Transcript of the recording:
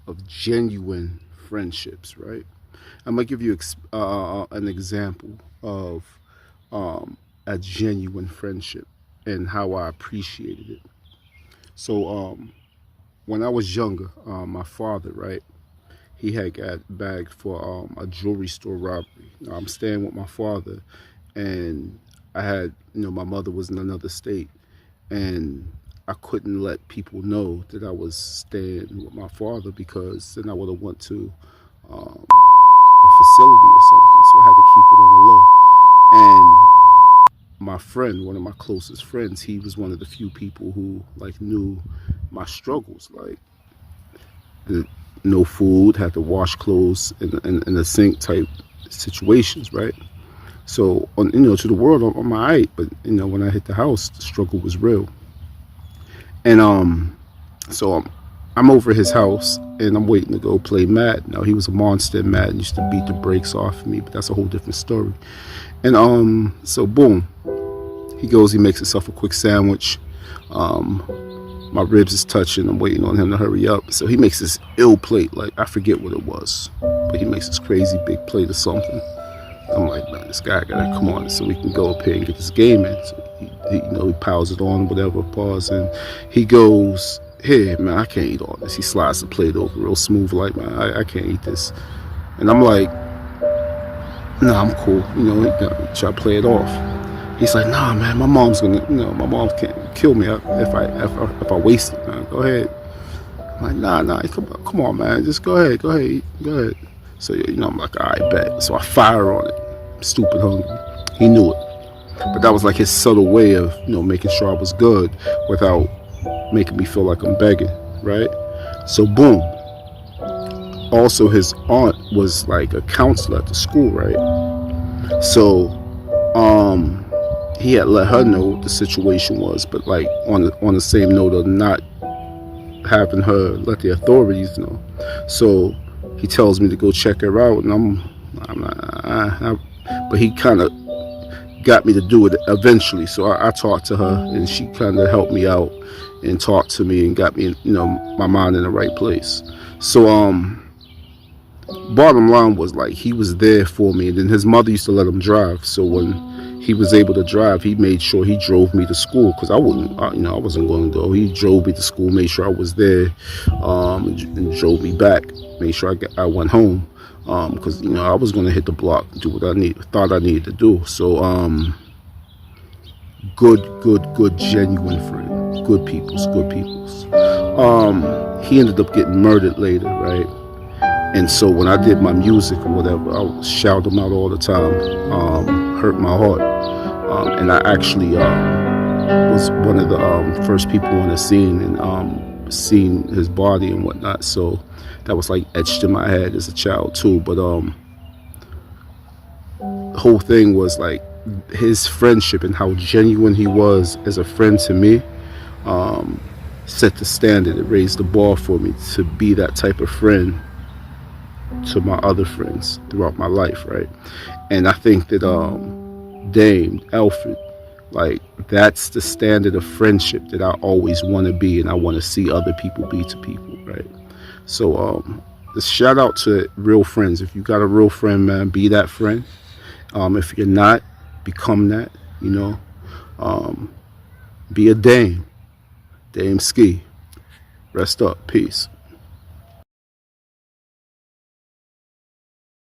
of genuine friendships, right? I'm gonna give you an example of a genuine friendship and how I appreciated it. So, when I was younger, my father, right, he had got bagged for a jewelry store robbery. Now, I'm staying with my father, and I had, my mother was in another state, and I couldn't let people know that I was staying with my father because then I would have went to a facility or something. So I had to keep it on the low. And my friend, one of my closest friends, he was one of the few people who like knew my struggles, like the, no food, had to wash clothes in the sink type situations, right? So on, to the world, I'm alright, but when I hit the house, the struggle was real. And so I'm over his house and I'm waiting to go play Madden. Now he was a monster in Madden, used to beat the brakes off of me, but that's a whole different story. And so boom, he goes, he makes himself a quick sandwich. My ribs is touching. I'm waiting on him to hurry up. So he makes this ill plate, like I forget what it was, but he makes this crazy big plate of something. I'm like, man, this guy gotta come on so we can go up here and get this game in. So he piles it on, whatever, pause, and he goes, here, man, I can't eat all this. He slides the plate over real smooth, like, man, I can't eat this. And I'm like, nah, I'm cool. He try to play it off. He's like, nah, man, my mom's gonna, my mom can't kill me if I waste it, man. Go ahead. I'm like, nah, come on, man, just go ahead, eat, go ahead. So I'm like, all right, bet. So I fire on it. I'm stupid hungry. He knew it, but that was like his subtle way of making sure I was good without making me feel like I'm begging, right? So boom. Also, his aunt was like a counselor at the school, right? So he had let her know what the situation was, but like on the same note of not having her let the authorities know. So he tells me to go check her out, and I'm not, but he kind of got me to do it eventually. So I talked to her, and she kind of helped me out and talked to me and got me, my mind in the right place. So bottom line was like he was there for me, and then his mother used to let him drive. So when he was able to drive, he made sure he drove me to school because I wasn't going to go. He drove me to school, made sure I was there, and drove me back, made sure I went home because I was going to hit the block, do what I thought I needed to do. So good, genuine friend, good peoples. He ended up getting murdered later, right? And so when I did my music or whatever, I would shout him out all the time. Hurt my heart. And I actually was one of the first people on the scene and seen his body and whatnot. So that was like etched in my head as a child too. But the whole thing was like his friendship and how genuine he was as a friend to me set the standard. It raised the bar for me to be that type of friend to my other friends throughout my life, right? And I think that Dame, Alfred, like that's the standard of friendship that I always want to be and I want to see other people be to people, right? So just shout out to real friends. If you got a real friend, man, be that friend. If you're not, become that, be a Dame Ski. Rest up, peace.